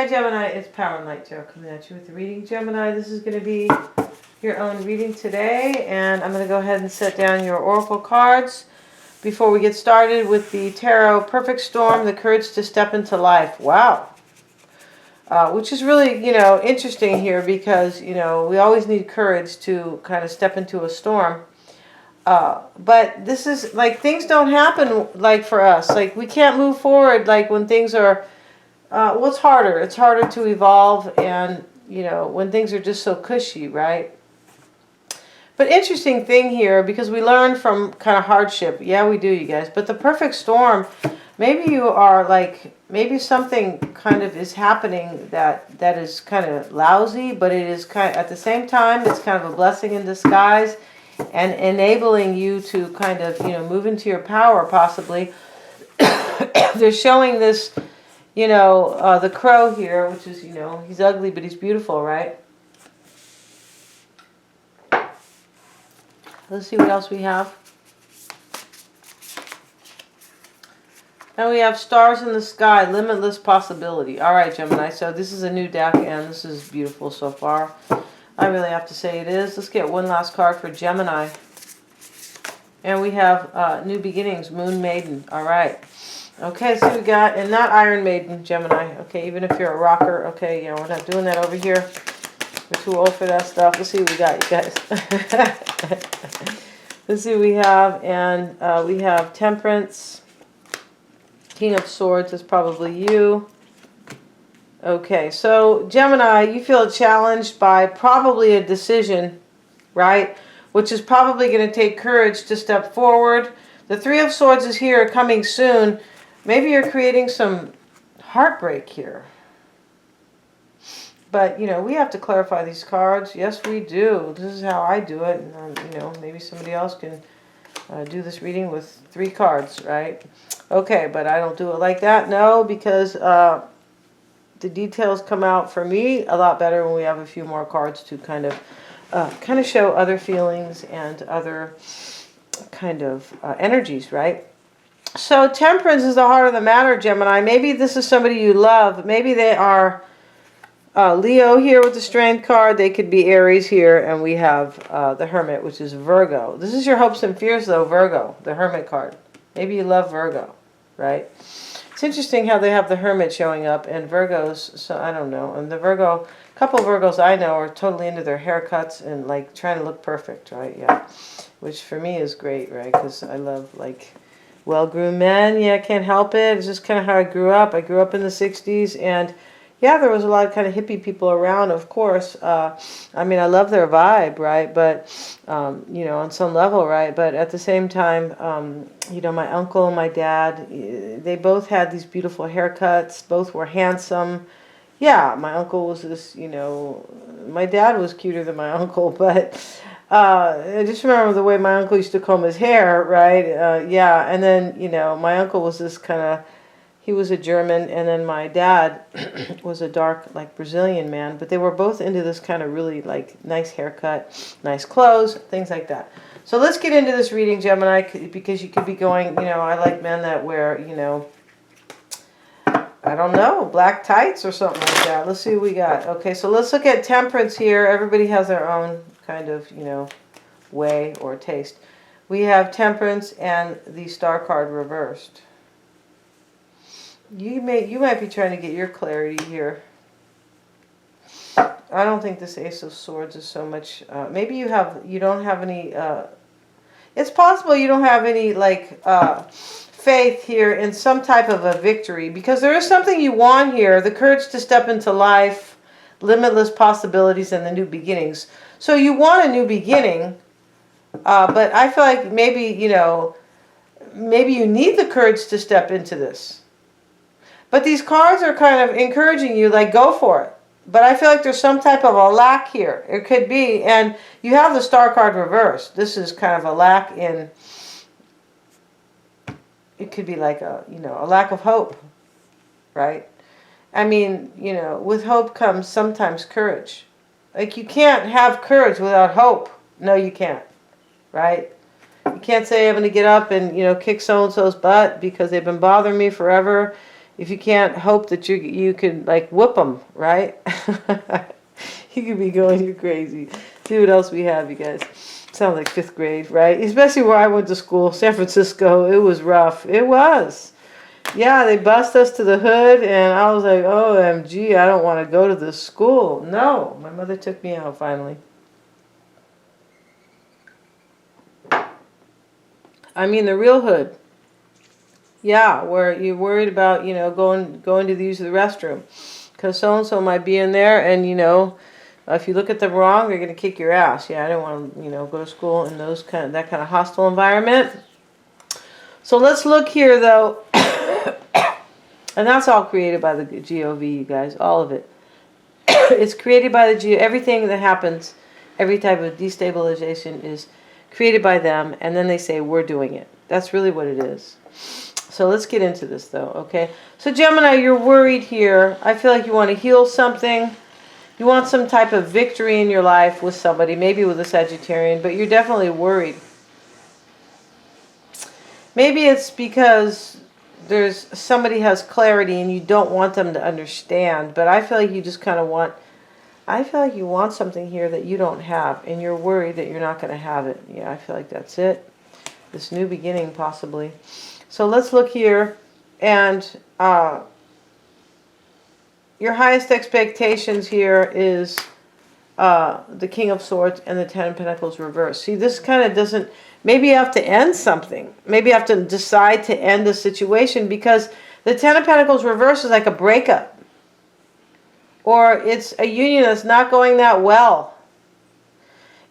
Hi Gemini, it's Power and Light Tarot coming at you with the reading. Gemini, this is going to be your own reading today, and I'm going to go ahead and set down your oracle cards before we get started with the tarot. Perfect Storm, the courage to step into life. Wow. Which is really, interesting here because, we always need courage to kind of step into a storm. But this is like things don't happen like for us. Like we can't move forward like when things are, it's harder. It's harder to evolve and, when things are just so cushy, right? But interesting thing here, because we learn from kind of hardship. Yeah, we do, you guys. But the perfect storm, maybe you are like, maybe something kind of is happening that is kind of lousy, but it is kind of, at the same time, it's kind of a blessing in disguise and enabling you to kind of, move into your power possibly. They're showing this, the crow here, which is, he's ugly, but he's beautiful, right? Let's see what else we have. And we have stars in the sky, limitless possibility. All right, Gemini. So this is a new deck, and this is beautiful so far. I really have to say it is. Let's get one last card for Gemini. And we have new beginnings, Moon Maiden. All right. Okay, so we got, and not Iron Maiden, Gemini. Okay, even if you're a rocker. Okay, yeah, we're not doing that over here. We're too old for that stuff. Let's see what we got, you guys. Let's see what we have. And we have Temperance. King of Swords is probably you. Okay, so Gemini, you feel challenged by probably a decision, right? Which is probably going to take courage to step forward. The Three of Swords is here, coming soon. Maybe you're creating some heartbreak here. But, we have to clarify these cards. Yes, we do. This is how I do it. And, maybe somebody else can do this reading with 3 cards, right? Okay, but I don't do it like that. No, because the details come out for me a lot better when we have a few more cards to kind of show other feelings and other kind of energies, right? So Temperance is the heart of the matter, Gemini. Maybe this is somebody you love. Maybe they are Leo here with the Strength card. They could be Aries here. And we have the Hermit, which is Virgo. This is your hopes and fears, though, Virgo, the Hermit card. Maybe you love Virgo, right? It's interesting how they have the Hermit showing up and Virgos, so I don't know. And the Virgo, a couple of Virgos I know are totally into their haircuts and like trying to look perfect, right? Yeah. Which for me is great, right? Because I love like well-groomed men. Yeah, can't help it. It's just kind of how I grew up. I grew up in the 60s and yeah, there was a lot of kind of hippie people around, of course. I mean, I love their vibe, right? But, on some level, right? But at the same time, my uncle and my dad, they both had these beautiful haircuts. Both were handsome. Yeah, my uncle was this, my dad was cuter than my uncle. But I just remember the way my uncle used to comb his hair, right? Yeah, and then, my uncle was this kind of, he was a German, and then my dad was a dark, like, Brazilian man. But they were both into this kind of really, like, nice haircut, nice clothes, things like that. So let's get into this reading, Gemini, because you could be going, I like men that wear, I don't know, black tights or something like that. Let's see what we got. Okay, so let's look at Temperance here. Everybody has their own kind of, way or taste. We have Temperance and the Star card reversed. You might be trying to get your clarity here. I don't think this Ace of Swords is so much. Maybe you don't have any. It's possible you don't have any like faith here in some type of a victory, because there is something you want here: the courage to step into life, limitless possibilities, and the new beginnings. So you want a new beginning, but I feel like maybe maybe you need the courage to step into this. But these cards are kind of encouraging you, like, go for it. But I feel like there's some type of a lack here. It could be. And you have the Star card reversed. This is kind of a lack in, it could be like a lack of hope, right? I mean, with hope comes sometimes courage. Like, you can't have courage without hope. No, you can't, right? You can't say I'm going to get up and, kick so-and-so's butt because they've been bothering me forever. if you can't hope that you can like whoop them, right? You could be going, you're crazy. See what else we have, you guys. Sounds like 5th grade, right? Especially where I went to school, San Francisco. It was rough. It was. Yeah, they bust us to the hood, and I was like, OMG, I don't want to go to this school. No, my mother took me out finally. I mean, the real hood. Yeah, where you're worried about, going to use the restroom. Because so-and-so might be in there, and, if you look at them wrong, they're going to kick your ass. Yeah, I didn't want to, go to school in that kind of hostile environment. So let's look here, though. And that's all created by the GOV, you guys. All of it. It's created by the everything that happens, every type of destabilization is created by them, and then they say, we're doing it. That's really what it is. So let's get into this, though, okay? So Gemini, you're worried here. I feel like you want to heal something. You want some type of victory in your life with somebody, maybe with a Sagittarian, but you're definitely worried. Maybe it's because somebody has clarity and you don't want them to understand, but I feel like you just kind of want, I feel like you want something here that you don't have, and you're worried that you're not going to have it. Yeah, I feel like that's it. This new beginning, possibly. So let's look here, and your highest expectations here is the King of Swords and the Ten of Pentacles reversed. See, this kind of doesn't, maybe you have to end something. Maybe you have to decide to end the situation, because the Ten of Pentacles reversed is like a breakup. Or it's a union that's not going that well.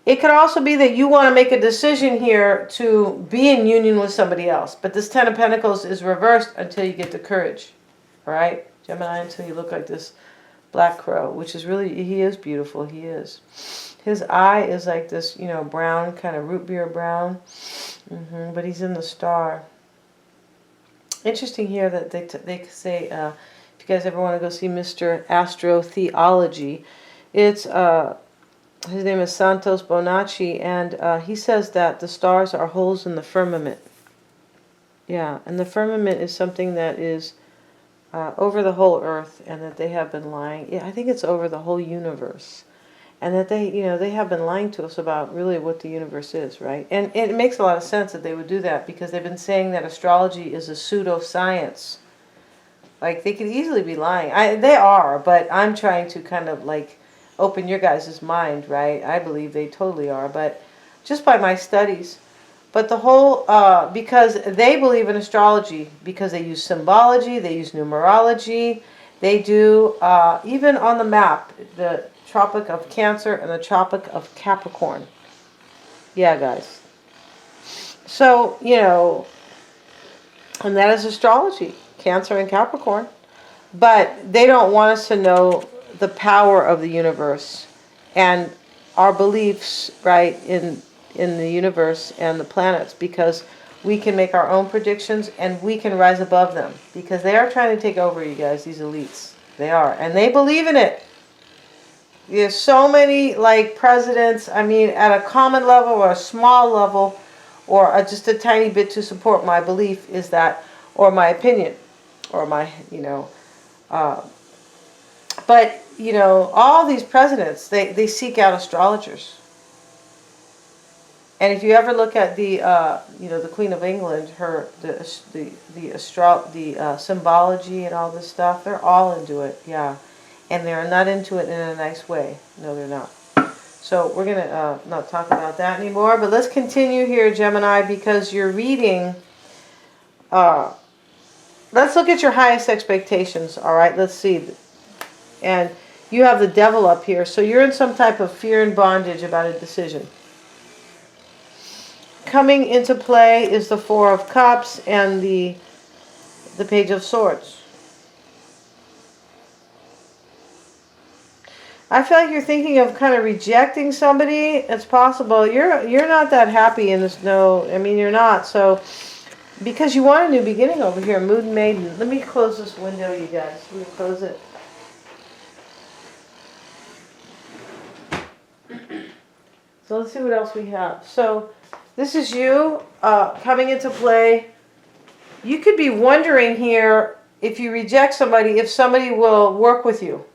It could also be that you want to make a decision here to be in union with somebody else. But this Ten of Pentacles is reversed until you get the courage. All right, Gemini, until you look like this black crow, which is really, he is beautiful. He is. His eye is like this, brown, kind of root beer brown. But he's in the star. Interesting here that they say, if you guys ever want to go see Mr. Astrotheology, it's... his name is Santos Bonacci, and he says that the stars are holes in the firmament. Yeah, and the firmament is something that is over the whole earth, and that they have been lying. Yeah, I think it's over the whole universe, and that they have been lying to us about really what the universe is, right? And it makes a lot of sense that they would do that, because they've been saying that astrology is a pseudoscience. Like, they could easily be lying. They are, but I'm trying to kind of like open your guys' mind, right? I believe they totally are, but just by my studies. But the whole, because they believe in astrology, because they use symbology, they use numerology, they do, even on the map, the Tropic of Cancer and the Tropic of Capricorn. Yeah, guys. So, and that is astrology, Cancer and Capricorn. But they don't want us to know the power of the universe and our beliefs, right, in the universe and the planets, because we can make our own predictions and we can rise above them, because they are trying to take over, you guys, these elites. They are, and they believe in it. There's so many like presidents, I mean, at a common level or a small level, or just a tiny bit to support my belief is that, or my opinion, or my, but, all these presidents, they seek out astrologers. And if you ever look at the, the Queen of England, the symbology and all this stuff, they're all into it, yeah. And they're not into it in a nice way. No, they're not. So we're going to not talk about that anymore. But let's continue here, Gemini, because you're reading... let's look at your highest expectations, all right? Let's see. And you have the devil up here. So you're in some type of fear and bondage about a decision. Coming into play is the Four of Cups and the Page of Swords. I feel like you're thinking of kind of rejecting somebody. It's possible. You're not that happy in this. No, I mean, you're not. So, because you want a new beginning over here, Moon Maiden. Let me close this window, you guys. Let me close it. So let's see what else we have. So this is you coming into play. You could be wondering here, if you reject somebody, if somebody will work with you.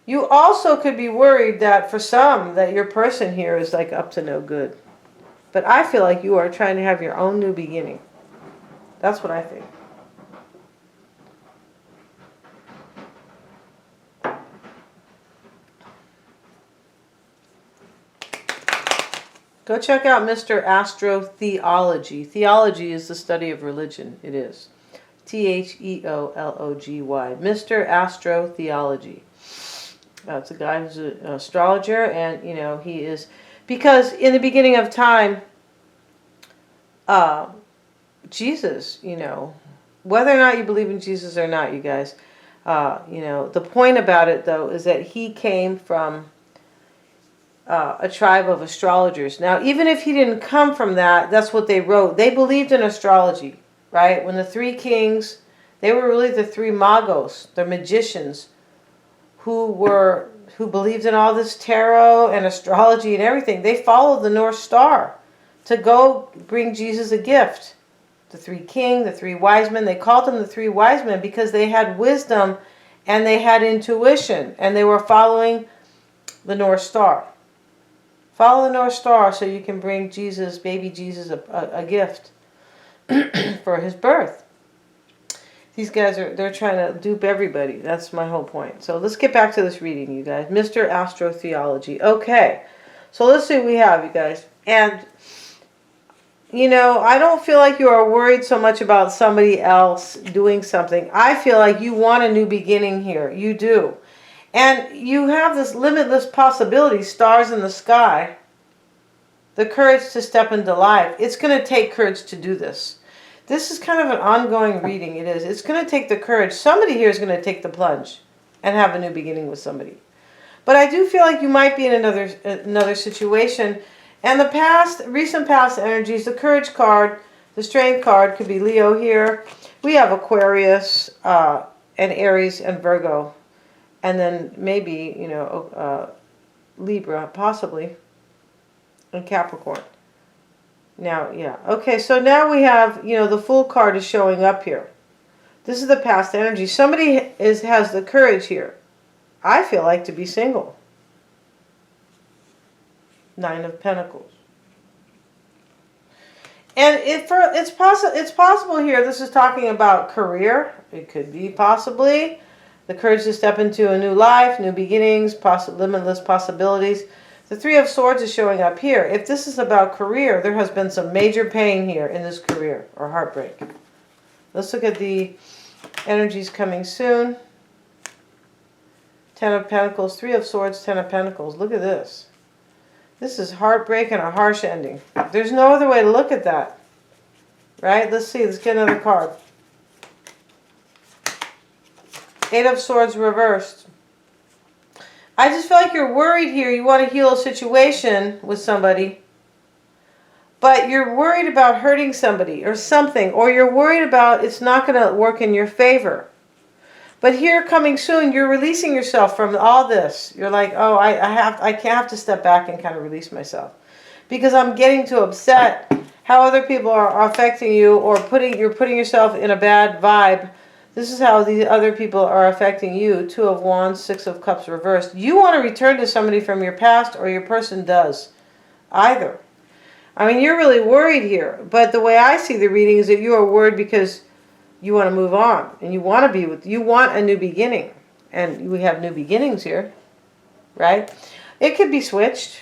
You also could be worried that for some, that your person here is like up to no good. But I feel like you are trying to have your own new beginning. That's what I think. Go check out Mr. Astrotheology. Theology is the study of religion. It is. Theology. Mr. Astrotheology. It's a guy who's an astrologer, and, you know, he is... Because in the beginning of time, Jesus, you know, whether or not you believe in Jesus or not, you guys, you know, the point about it, though, is that he came from a tribe of astrologers. Now, even if he didn't come from that, that's what they wrote. They believed in astrology, right? When the three kings, they were really the three magos, the magicians, who believed in all this tarot and astrology and everything. They followed the North Star to go bring Jesus a gift. The three kings, the three wise men, they called them the three wise men because they had wisdom and they had intuition and they were following the North Star. Follow the North Star so you can bring Jesus, baby Jesus, a gift for his birth. These guys they're trying to dupe everybody. That's my whole point. So let's get back to this reading, you guys. Mr. Astrotheology. Okay. So let's see what we have, you guys. And, you know, I don't feel like you are worried so much about somebody else doing something. I feel like you want a new beginning here. You do. And you have this limitless possibility, stars in the sky, the courage to step into life. It's going to take courage to do this. This is kind of an ongoing reading. It is. It's going to take the courage. Somebody here is going to take the plunge and have a new beginning with somebody. But I do feel like you might be in another situation. And the recent past energies, the courage card, the strength card could be Leo here. We have Aquarius and Aries and Virgo. And then maybe, you know, Libra, possibly, and Capricorn. Now, yeah. Okay, so now we have, you know, the Fool card is showing up here. This is the past energy. Somebody has the courage here, I feel like, to be single. Nine of Pentacles. And it's possible here, this is talking about career. It could be possibly the courage to step into a new life, new beginnings, limitless possibilities. The Three of Swords is showing up here. If this is about career, there has been some major pain here in this career, or heartbreak. Let's look at the energies coming soon. Ten of Pentacles, Three of Swords, Ten of Pentacles. Look at this. This is heartbreak and a harsh ending. There's no other way to look at that. Right? Let's see. Let's get another card. Eight of Swords reversed. I just feel like you're worried here. You want to heal a situation with somebody, but you're worried about hurting somebody or something, or you're worried about it's not going to work in your favor. But here coming soon, you're releasing yourself from all this. You're like, oh, I have to step back and kind of release myself because I'm getting too upset how other people are affecting you, or you're putting yourself in a bad vibe. This is how the other people are affecting you. Two of Wands, Six of Cups reversed. You want to return to somebody from your past, or your person does. Either. I mean, you're really worried here. But the way I see the reading is that you are worried because you want to move on. And you want you want a new beginning. And we have new beginnings here. Right? It could be switched.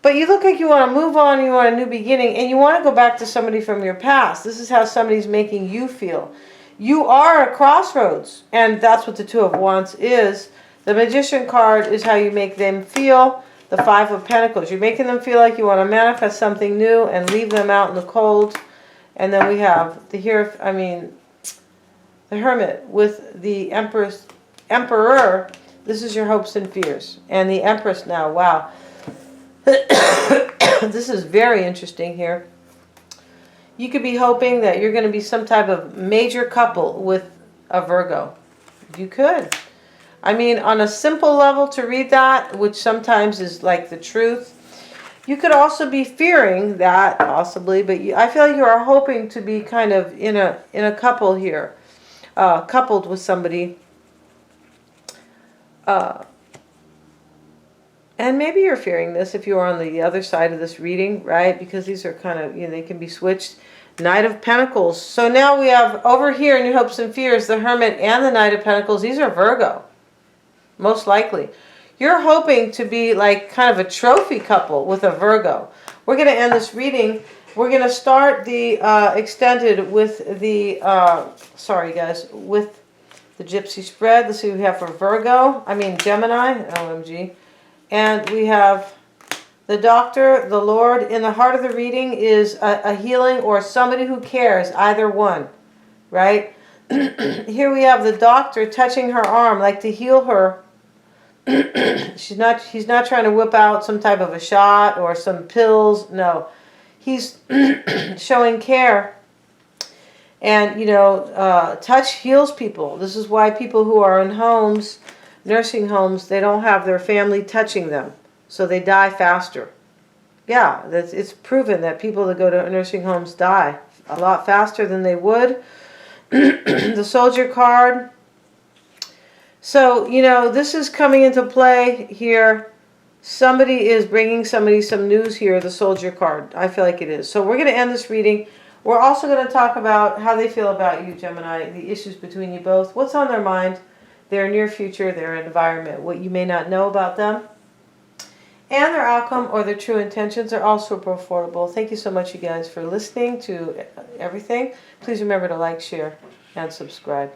But you look like you want to move on, you want a new beginning, and you want to go back to somebody from your past. This is how somebody's making you feel. You are at crossroads, and that's what the Two of Wands is. The Magician card is how you make them feel. The Five of Pentacles. You're making them feel like you want to manifest something new and leave them out in the cold. And then we have the Hermit with the Emperor. This is your hopes and fears. And the Empress now. Wow. This is very interesting here. You could be hoping that you're going to be some type of major couple with a Virgo. You could. I mean, on a simple level to read that, which sometimes is like the truth, You could also be fearing that, possibly, but I feel like you are hoping to be kind of in a couple here, coupled with somebody. And maybe you're fearing this if you are on the other side of this reading, right? Because these are kind of, they can be switched. Knight of Pentacles. So now we have over here in your hopes and fears, the Hermit and the Knight of Pentacles. These are Virgo, most likely. You're hoping to be like kind of a trophy couple with a Virgo. We're going to end this reading. We're going to start the extended with the, sorry guys, with the Gypsy spread. Let's see what we have for Virgo. I mean Gemini, OMG. And we have the Doctor, the Lord. In the heart of the reading is a healing or somebody who cares, either one, right? Here we have the Doctor touching her arm like to heal her. He's not trying to whip out some type of a shot or some pills. No, he's showing care. And touch heals people. This is why people who are in homes, nursing homes, they don't have their family touching them, so they die faster. Yeah, it's proven that people that go to nursing homes die a lot faster than they would. The Soldier card. So, this is coming into play here. Somebody is bringing somebody some news here, the Soldier card. I feel like it is. So we're going to end this reading. We're also going to talk about how they feel about you, Gemini, the issues between you both, what's on their mind, their near future, their environment, what you may not know about them, and their outcome or their true intentions are also affordable. Thank you so much, you guys, for listening to everything. Please remember to like, share, and subscribe.